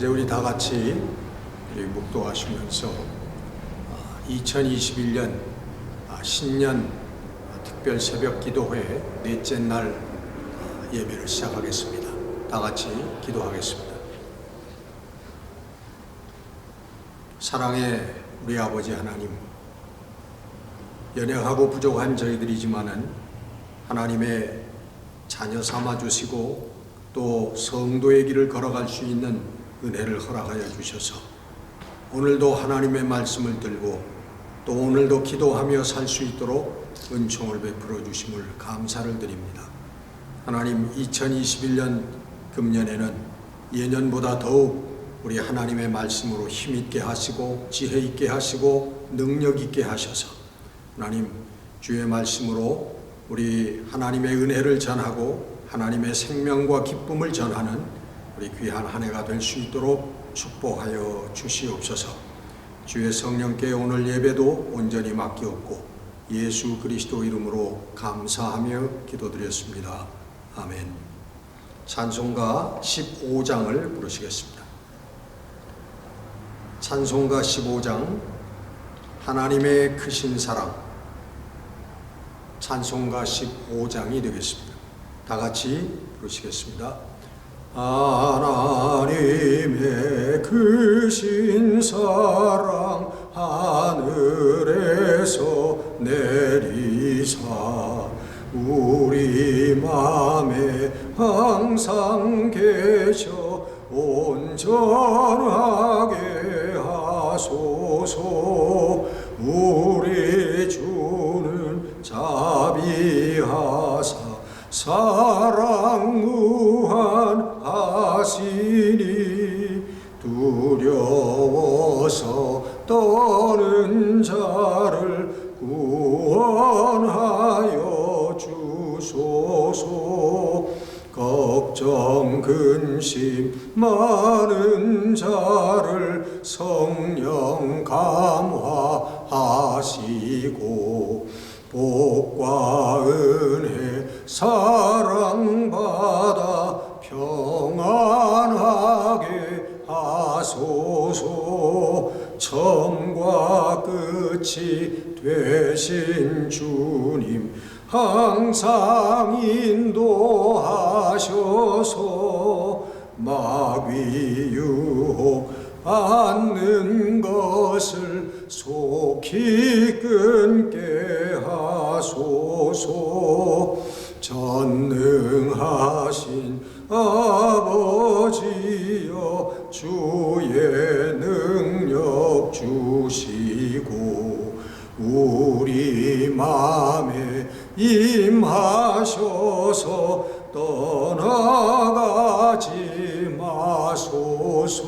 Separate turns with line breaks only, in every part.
이제 우리 다 같이 묵도하시면서 2021년 신년 특별 새벽 기도회 넷째 날 예배를 시작하겠습니다. 다 같이 기도하겠습니다. 사랑의 우리 아버지 하나님, 연약하고 부족한 저희들이지만은 하나님의 자녀 삼아 주시고 또 성도의 길을 걸어갈 수 있는 은혜를 허락하여 주셔서 오늘도 하나님의 말씀을 들고 또 오늘도 기도하며 살 수 있도록 은총을 베풀어 주심을 감사를 드립니다. 하나님, 2021년 금년에는 예년보다 더욱 우리 하나님의 말씀으로 힘있게 하시고 지혜 있게 하시고 능력 있게 하셔서 하나님, 주의 말씀으로 우리 하나님의 은혜를 전하고 하나님의 생명과 기쁨을 전하는 우리 귀한 한 해가 될 수 있도록 축복하여 주시옵소서. 주의 성령께 오늘 예배도 온전히 맡기옵고 예수 그리스도 이름으로 감사하며 기도드렸습니다. 아멘. 찬송가 15장을 부르시겠습니다. 찬송가 15장, 하나님의 크신 사랑. 찬송가 15장이 되겠습니다. 다 같이 부르시겠습니다. 하나님의 크신 사랑 하늘에서 내리사 우리 맘에 항상 계셔 온전하게 하소서. 우리 주는 자비하사 사랑 무한하시니 두려워서 떠는 자를 구원하여 주소서. 걱정 근심 많은 자를 성령 감화하시고 복과 은혜 사랑받아 평안하게 하소서. 처음과 끝이 되신 주님 항상 인도하셔서 마귀 유혹 받는 것을 속히 끊게 하소서. 전능하신 아버지여 주의 능력 주시고 우리 맘에 임하셔서 떠나가지 마소서.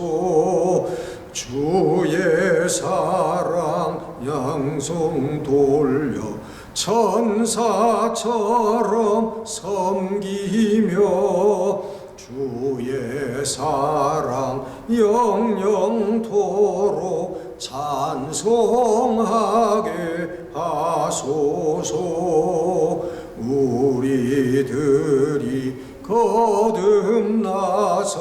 주의 사랑 양성 돌려 천사처럼 섬기며 주의 사랑 영영토록 찬송하게 하소서. 우리들이 거듭나서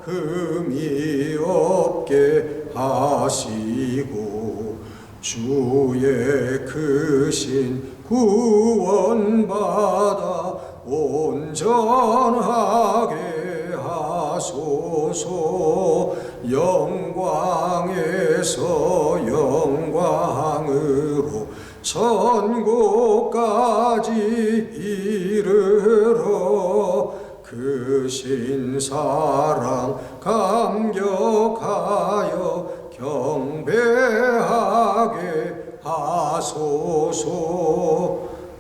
흠이 없게 하시고 주의 크신 구원받아 온전하게 하소서. 영광에서 영광으로 천국까지 이르러 크신 사랑 감격하여 경배하게 하소서.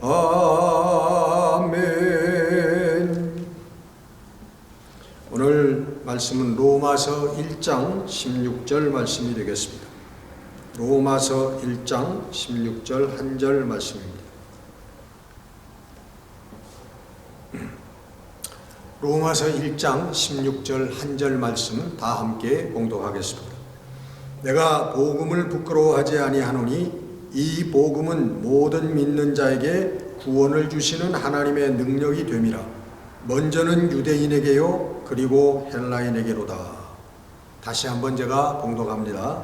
아멘. 오늘 말씀은 로마서 1장 16절 말씀이 되겠습니다. 로마서 1장 16절 한 절 말씀입니다. 로마서 1장 16절 한 절 말씀 다 함께 봉독하겠습니다. 내가 복음을 부끄러워하지 아니하노니 이 복음은 모든 믿는 자에게 구원을 주시는 하나님의 능력이 됨이라. 먼저는 유대인에게요 그리고 헬라인에게로다. 다시 한번 제가 봉독합니다.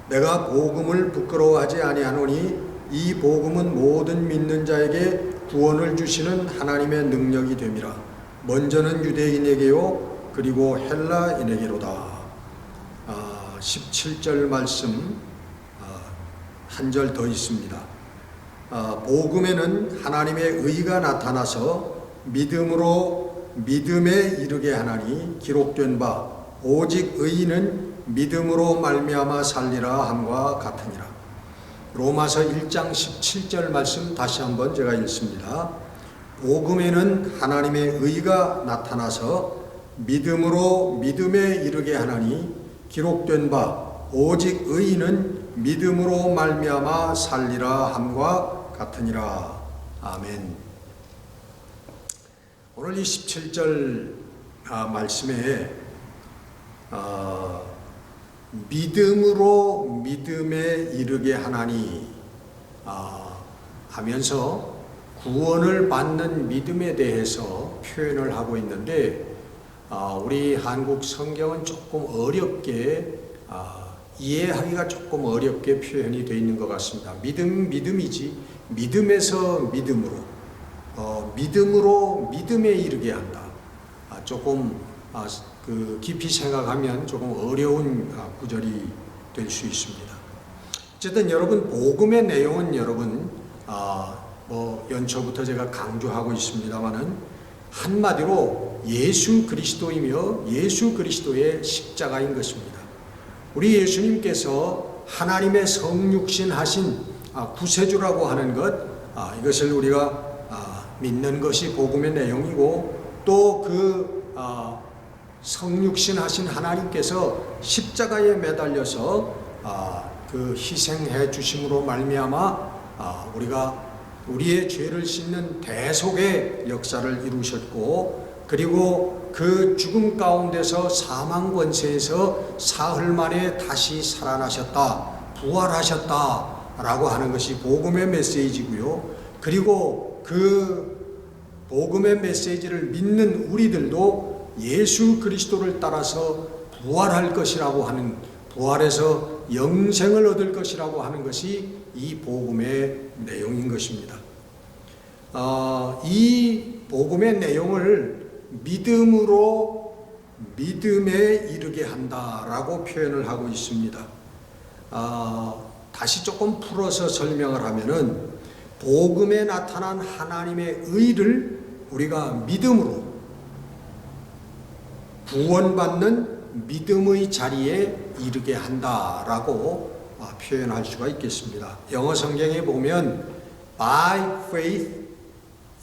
내가 복음을 부끄러워하지 아니하노니 이 복음은 모든 믿는 자에게 구원을 주시는 하나님의 능력이 됨이라. 먼저는 유대인에게요 그리고 헬라인에게로다. 17절 말씀 한 절 더 있습니다. 복음에는 하나님의 의가 나타나서 믿음으로 믿음에 이르게 하나니 기록된 바 오직 의인은 믿음으로 말미암아 살리라 함과 같으니라. 로마서 1장 17절 말씀 다시 한번 제가 읽습니다. 복음에는 하나님의 의가 나타나서 믿음으로 믿음에 이르게 하나니 기록된 바 오직 의인은 믿음으로 말미암아 살리라 함과 같으니라. 아멘. 오늘 이 17절 말씀에 믿음으로 믿음에 이르게 하나니 하면서 구원을 받는 믿음에 대해서 표현을 하고 있는데 우리 한국 성경은 조금 어렵게 이해하기가 조금 어렵게 표현이 되어 있는 것 같습니다. 믿음이지 믿음에서 믿음으로 믿음으로 믿음에 이르게 한다. 조금 깊이 생각하면 조금 어려운 구절이 될 수 있습니다. 어쨌든 여러분 복음의 내용은 여러분 연초부터 제가 강조하고 있습니다만은 한마디로 예수 그리스도이며 예수 그리스도의 십자가인 것입니다. 우리 예수님께서 하나님의 성육신 하신 구세주라고 하는 것 이것을 우리가 믿는 것이 복음의 내용이고 또 그 성육신 하신 하나님께서 십자가에 매달려서 그 희생해 주심으로 말미암아 우리가 우리의 죄를 씻는 대속의 역사를 이루셨고 그리고 그 죽음 가운데서 사망 권세에서 사흘 만에 다시 살아나셨다, 부활하셨다 라고 하는 것이 복음의 메시지고요. 그리고 그 복음의 메시지를 믿는 우리들도 예수 그리스도를 따라서 부활할 것이라고 하는, 부활해서 영생을 얻을 것이라고 하는 것이 이 복음의 내용인 것입니다. 이 복음의 내용을 믿음으로 믿음에 이르게 한다라고 표현을 하고 있습니다. 다시 조금 풀어서 설명을 하면은 복음에 나타난 하나님의 의를 우리가 믿음으로 구원받는 믿음의 자리에 이르게 한다라고 표현할 수가 있겠습니다. 영어 성경에 보면 by faith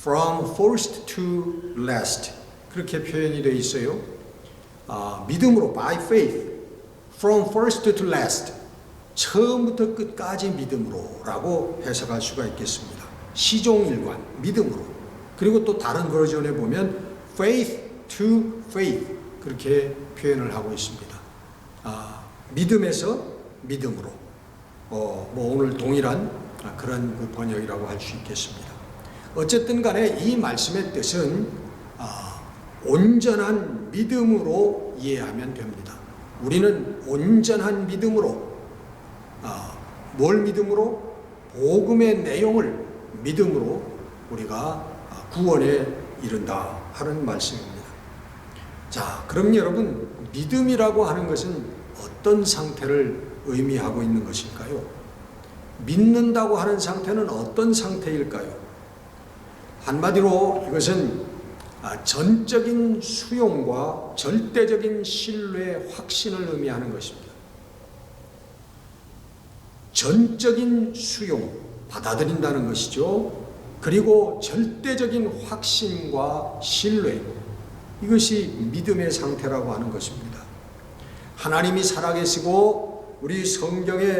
from first to last 그렇게 표현이 되어 있어요. 믿음으로 by faith from first to last 처음부터 끝까지 믿음으로 라고 해석할 수가 있겠습니다. 시종일관 믿음으로. 그리고 또 다른 버전에 보면 faith to faith 그렇게 표현을 하고 있습니다. 믿음에서 믿음으로 오늘 동일한 그런 그 번역이라고 할 수 있겠습니다. 어쨌든 간에 이 말씀의 뜻은 온전한 믿음으로 이해하면 됩니다. 우리는 온전한 믿음으로 뭘 믿음으로? 복음의 내용을 믿음으로 우리가 구원에 이른다 하는 말씀입니다. 자, 그럼 여러분 믿음이라고 하는 것은 어떤 상태를 의미하고 있는 것일까요? 믿는다고 하는 상태는 어떤 상태일까요? 한마디로 이것은 전적인 수용과 절대적인 신뢰 확신을 의미하는 것입니다. 전적인 수용, 받아들인다는 것이죠. 그리고 절대적인 확신과 신뢰, 이것이 믿음의 상태라고 하는 것입니다. 하나님이 살아계시고 우리 성경에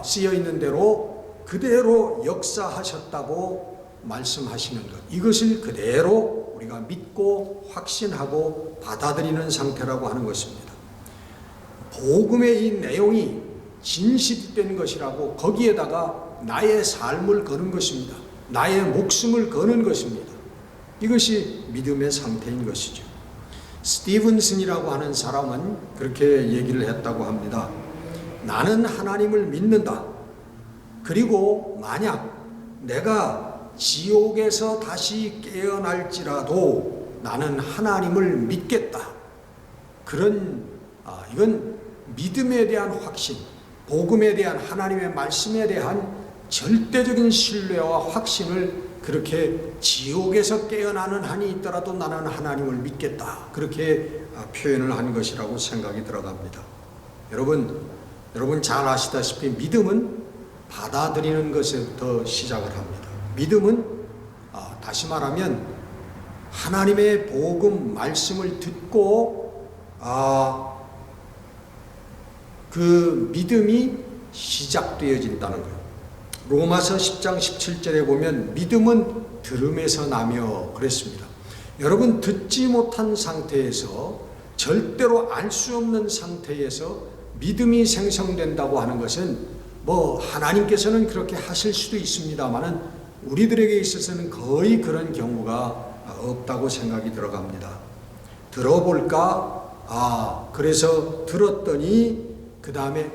쓰여 있는 대로 그대로 역사하셨다고 말씀하시는 것, 이것을 그대로 우리가 믿고 확신하고 받아들이는 상태라고 하는 것입니다. 복음의 이 내용이 진실된 것이라고 거기에다가 나의 삶을 거는 것입니다. 나의 목숨을 거는 것입니다. 이것이 믿음의 상태인 것이죠. 스티븐슨이라고 하는 사람은 그렇게 얘기를 했다고 합니다. 나는 하나님을 믿는다. 그리고 만약 내가 지옥에서 다시 깨어날지라도 나는 하나님을 믿겠다. 이건 믿음에 대한 확신, 복음에 대한 하나님의 말씀에 대한 절대적인 신뢰와 확신을 그렇게 지옥에서 깨어나는 한이 있더라도 나는 하나님을 믿겠다. 그렇게 표현을 한 것이라고 생각이 들어갑니다. 여러분 잘 아시다시피 믿음은 받아들이는 것에부터 시작을 합니다. 믿음은 다시 말하면 하나님의 복음 말씀을 듣고 그 믿음이 시작되어진다는 거예요. 로마서 10장 17절에 보면 믿음은 들음에서 나며 그랬습니다. 여러분, 듣지 못한 상태에서, 절대로 알 수 없는 상태에서 믿음이 생성된다고 하는 것은 하나님께서는 그렇게 하실 수도 있습니다만은 우리들에게 있어서는 거의 그런 경우가 없다고 생각이 들어갑니다. 들어볼까? 그래서 들었더니 그 다음에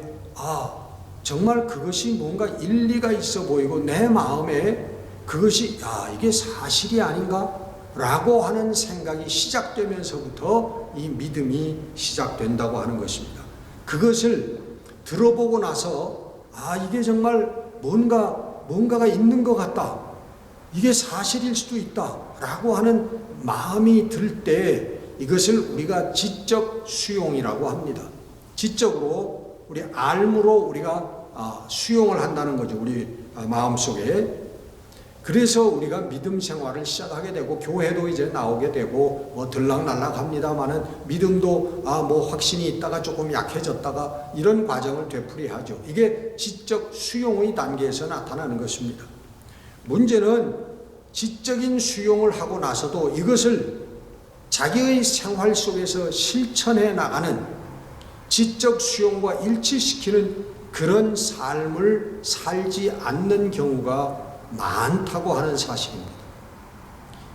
정말 그것이 뭔가 일리가 있어 보이고 내 마음에 그것이 이게 사실이 아닌가? 라고 하는 생각이 시작되면서부터 이 믿음이 시작된다고 하는 것입니다. 그것을 들어보고 나서 이게 정말 뭔가가 있는 것 같다. 이게 사실일 수도 있다. 라고 하는 마음이 들 때 이것을 우리가 지적 수용이라고 합니다. 지적으로 우리 알므로 우리가 수용을 한다는 거죠. 우리 마음속에. 그래서 우리가 믿음 생활을 시작하게 되고 교회도 이제 나오게 되고 들락날락 합니다만은 믿음도 확신이 있다가 조금 약해졌다가 이런 과정을 되풀이하죠. 이게 지적 수용의 단계에서 나타나는 것입니다. 문제는 지적인 수용을 하고 나서도 이것을 자기의 생활 속에서 실천해 나가는 지적 수용과 일치시키는 그런 삶을 살지 않는 경우가 많다고 하는 사실입니다.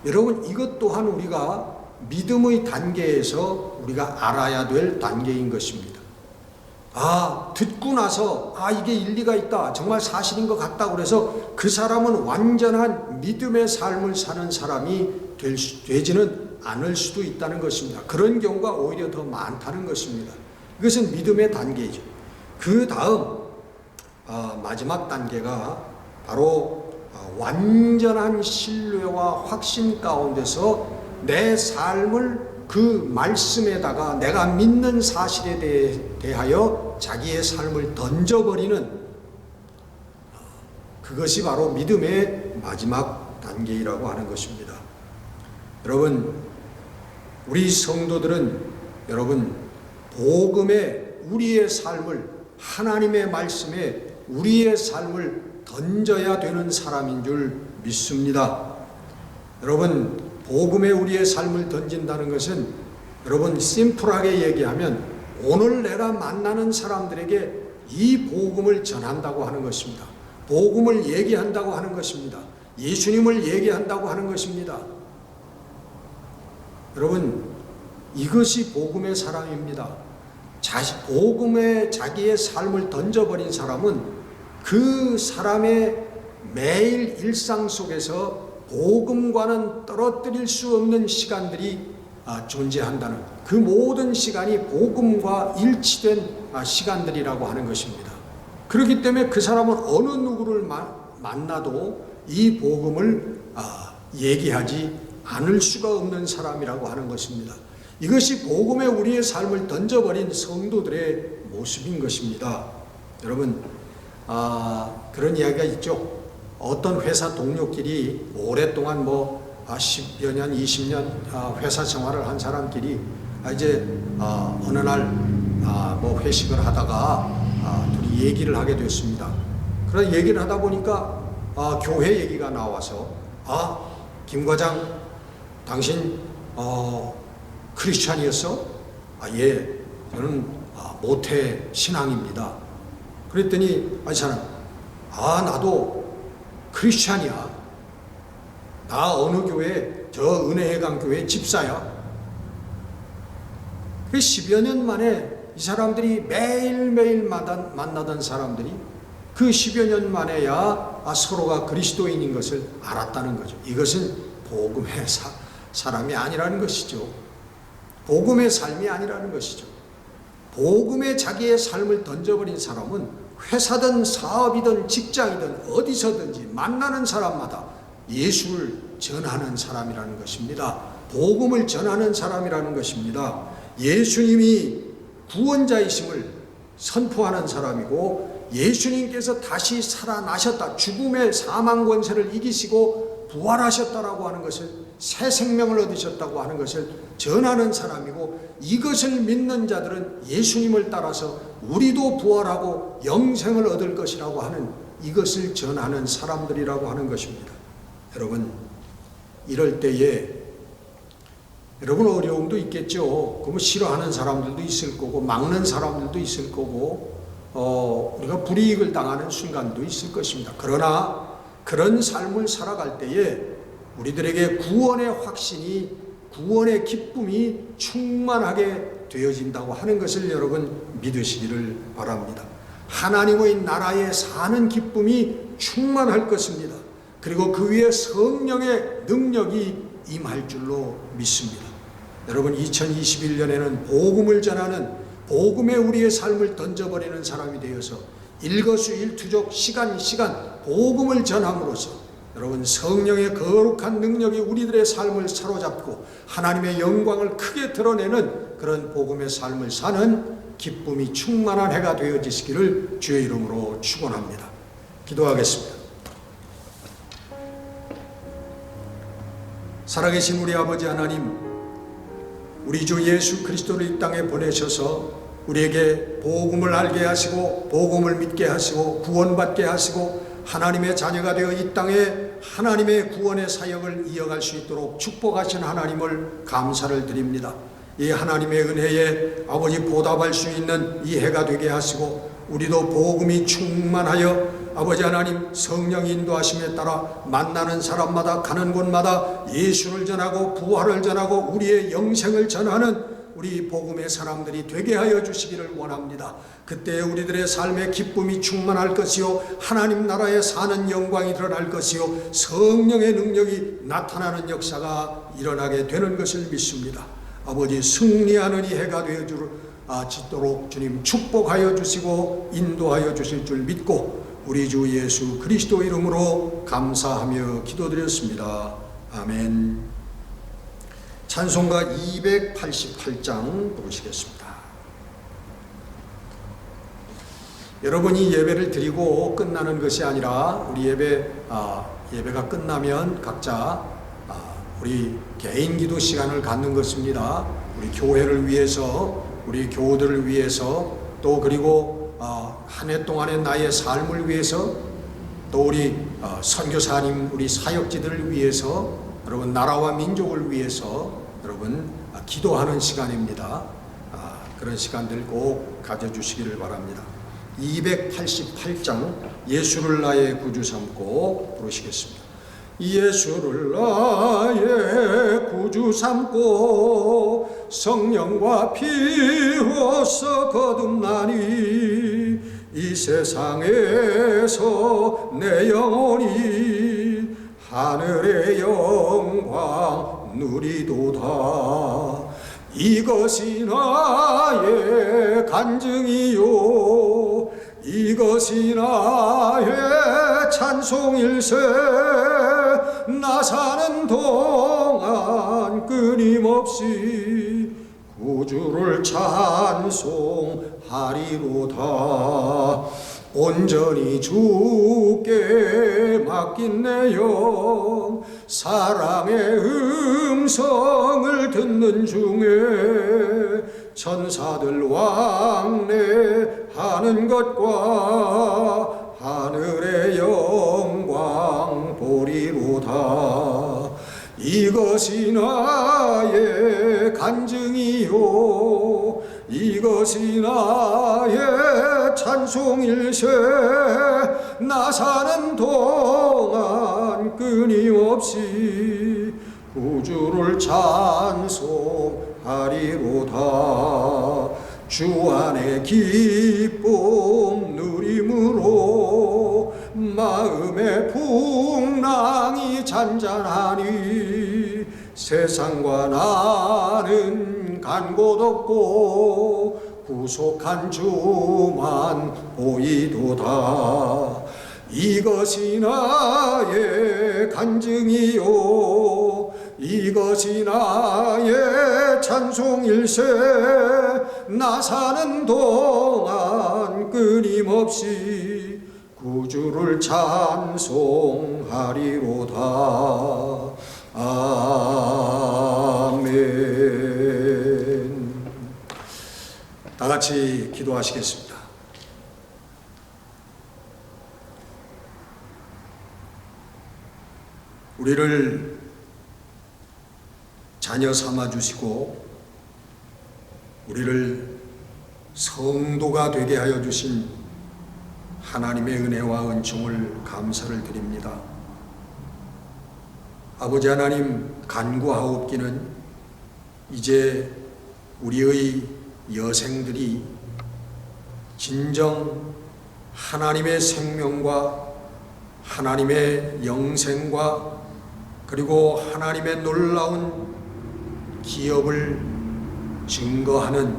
여러분, 이것 또한 우리가 믿음의 단계에서 우리가 알아야 될 단계인 것입니다. 듣고 나서 이게 일리가 있다, 정말 사실인 것 같다 그래서 그 사람은 완전한 믿음의 삶을 사는 사람이 되지는 않을 수도 있다는 것입니다. 그런 경우가 오히려 더 많다는 것입니다. 이것은 믿음의 단계이죠. 그 다음 마지막 단계가 바로 완전한 신뢰와 확신 가운데서 내 삶을 그 말씀에다가 내가 믿는 사실에 대하여 자기의 삶을 던져버리는 그것이 바로 믿음의 마지막 단계이라고 하는 것입니다. 여러분, 우리 성도들은 복음에 우리의 삶을, 하나님의 말씀에 우리의 삶을 던져야 되는 사람인 줄 믿습니다. 여러분, 복음에 우리의 삶을 던진다는 것은 심플하게 얘기하면 오늘 내가 만나는 사람들에게 이 복음을 전한다고 하는 것입니다. 복음을 얘기한다고 하는 것입니다. 예수님을 얘기한다고 하는 것입니다. 여러분, 이것이 복음의 사람입니다. 복음에 자기의 삶을 던져버린 사람은 그 사람의 매일 일상 속에서 복음과는 떨어뜨릴 수 없는 시간들이 존재한다는, 그 모든 시간이 복음과 일치된 시간들이라고 하는 것입니다. 그렇기 때문에 그 사람은 어느 누구를 만나도 이 복음을 얘기하지 않을 수가 없는 사람이라고 하는 것입니다. 이것이 복음에 우리의 삶을 던져버린 성도들의 모습인 것입니다. 여러분, 그런 이야기가 있죠. 어떤 회사 동료끼리 오랫동안 10여 년, 20년 회사 생활을 한 사람끼리 이제 어느 날 회식을 하다가 둘이 얘기를 하게 됐습니다. 그런 얘기를 하다 보니까 교회 얘기가 나와서 김 과장, 당신 크리스찬이었어? 예, 저는 모태 신앙입니다. 그랬더니 사람, 나도 크리스찬이야. 나 어느 교회, 저 은혜회관 교회 집사야. 그 10여 년 만에 이 사람들이 매일매일 만나던 사람들이 그 10여 년 만에야 서로가 그리스도인인 것을 알았다는 거죠. 이것은 복음의 사람이 아니라는 것이죠. 복음의 삶이 아니라는 것이죠. 복음에 자기의 삶을 던져버린 사람은 회사든 사업이든 직장이든 어디서든지 만나는 사람마다 예수를 전하는 사람이라는 것입니다. 복음을 전하는 사람이라는 것입니다. 예수님이 구원자이심을 선포하는 사람이고 예수님께서 다시 살아나셨다, 죽음의 사망 권세를 이기시고 부활하셨다라고 하는 것을, 새 생명을 얻으셨다고 하는 것을 전하는 사람이고, 이것을 믿는 자들은 예수님을 따라서 우리도 부활하고 영생을 얻을 것이라고 하는 이것을 전하는 사람들이라고 하는 것입니다. 여러분, 이럴 때에 여러분 어려움도 있겠죠. 그러면 싫어하는 사람들도 있을 거고 막는 사람들도 있을 거고 우리가 불이익을 당하는 순간도 있을 것입니다. 그러나 그런 삶을 살아갈 때에 우리들에게 구원의 확신이, 구원의 기쁨이 충만하게 되어진다고 하는 것을 여러분 믿으시기를 바랍니다. 하나님의 나라에 사는 기쁨이 충만할 것입니다. 그리고 그 위에 성령의 능력이 임할 줄로 믿습니다. 여러분, 2021년에는 복음을 전하는, 복음에 우리의 삶을 던져버리는 사람이 되어서 일거수일투족 시간 복음을 전함으로써 여러분 성령의 거룩한 능력이 우리들의 삶을 사로잡고 하나님의 영광을 크게 드러내는 그런 복음의 삶을 사는 기쁨이 충만한 해가 되어지시기를 주의 이름으로 축원합니다. 기도하겠습니다. 살아계신 우리 아버지 하나님, 우리 주 예수 그리스도를 이 땅에 보내셔서 우리에게 복음을 알게 하시고 복음을 믿게 하시고 구원받게 하시고 하나님의 자녀가 되어 이 땅에 하나님의 구원의 사역을 이어갈 수 있도록 축복하신 하나님을 감사를 드립니다. 이 하나님의 은혜에 아버지 보답할 수 있는 이 해가 되게 하시고 우리도 복음이 충만하여 아버지 하나님 성령 인도하심에 따라 만나는 사람마다 가는 곳마다 예수를 전하고 부활을 전하고 우리의 영생을 전하는 우리 복음의 사람들이 되게 하여 주시기를 원합니다. 그때 우리들의 삶의 기쁨이 충만할 것이요 하나님 나라에 사는 영광이 드러날 것이요 성령의 능력이 나타나는 역사가 일어나게 되는 것을 믿습니다. 아버지, 승리하는 이 해가 되어지도록 주님 축복하여 주시고 인도하여 주실 줄 믿고 우리 주 예수 그리스도 이름으로 감사하며 기도드렸습니다. 아멘. 찬송가 288장 부르시겠습니다. 여러분이 예배를 드리고 끝나는 것이 아니라 우리 예배가 끝나면 각자 우리 개인 기도 시간을 갖는 것입니다. 우리 교회를 위해서, 우리 교우들을 위해서, 또 그리고 한 해 동안의 나의 삶을 위해서, 또 우리 선교사님, 우리 사역지들을 위해서, 여러분 나라와 민족을 위해서 여러분 기도하는 시간입니다. 그런 시간들 꼭 가져주시기를 바랍니다. 288장 예수를 나의 구주 삼고 부르시겠습니다. 예수를 나의 구주 삼고 성령과 피로써 거듭나니 이 세상에서 내 영혼이 하늘의 영광 누리도다. 이것이 나의 간증이요 이것이 나의 찬송일세. 나 사는 동안 끊임없이 구주를 찬송하리로다. 온전히 주께 맡긴 내 영 사랑의 음성을 듣는 중에 천사들 왕래하는 것과 하늘의 영광 보리로다. 이것이 나의 간증이요 이것이 나의 찬송일세. 나 사는 동안 끊임없이 구주를 찬송하리로다. 하리로다. 주 안에 기쁨 누림으로 마음의 풍랑이 잔잔하니 세상과 나는 간 곳 없고 구속한 주만 보이도다. 이것이 나의 간증이요 이것이 나의 찬송일세. 나 사는 동안 끊임없이 구주를 찬송하리로다. 아멘. 다 같이 기도하시겠습니다. 우리를 자녀 삼아 주시고 우리를 성도가 되게 하여 주신 하나님의 은혜와 은총을 감사를 드립니다. 아버지 하나님, 간구하옵기는 이제 우리의 여생들이 진정 하나님의 생명과 하나님의 영생과 그리고 하나님의 놀라운 기업을 증거하는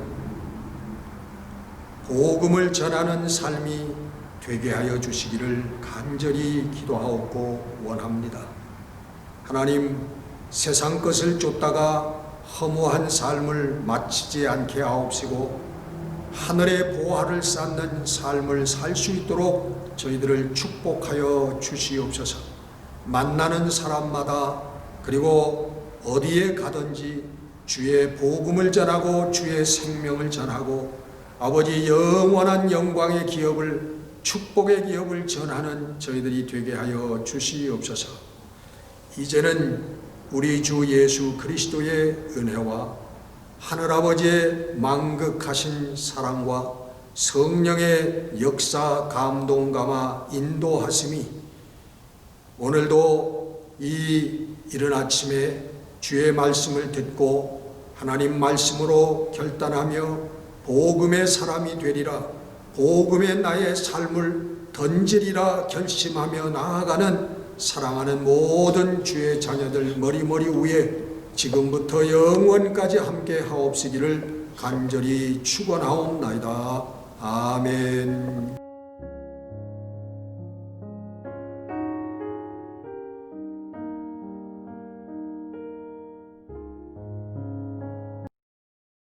복음을 전하는 삶이 되게 하여 주시기를 간절히 기도하옵고 원합니다. 하나님, 세상 것을 쫓다가 허무한 삶을 마치지 않게 하옵시고 하늘의 보화를 쌓는 삶을 살 수 있도록 저희들을 축복하여 주시옵소서. 만나는 사람마다 그리고 어디에 가든지 주의 복음을 전하고 주의 생명을 전하고 아버지 영원한 영광의 기업을 축복의 기업을 전하는 저희들이 되게 하여 주시옵소서. 이제는 우리 주 예수 그리스도의 은혜와 하늘아버지의 망극하신 사랑과 성령의 역사 감동 감화 인도하심이 오늘도 이 이른 아침에 주의 말씀을 듣고 하나님 말씀으로 결단하며 복음의 사람이 되리라, 복음의 나의 삶을 던지리라 결심하며 나아가는 사랑하는 모든 주의 자녀들 머리머리 위에 지금부터 영원까지 함께 하옵시기를 간절히 축원하옵나이다. 아멘.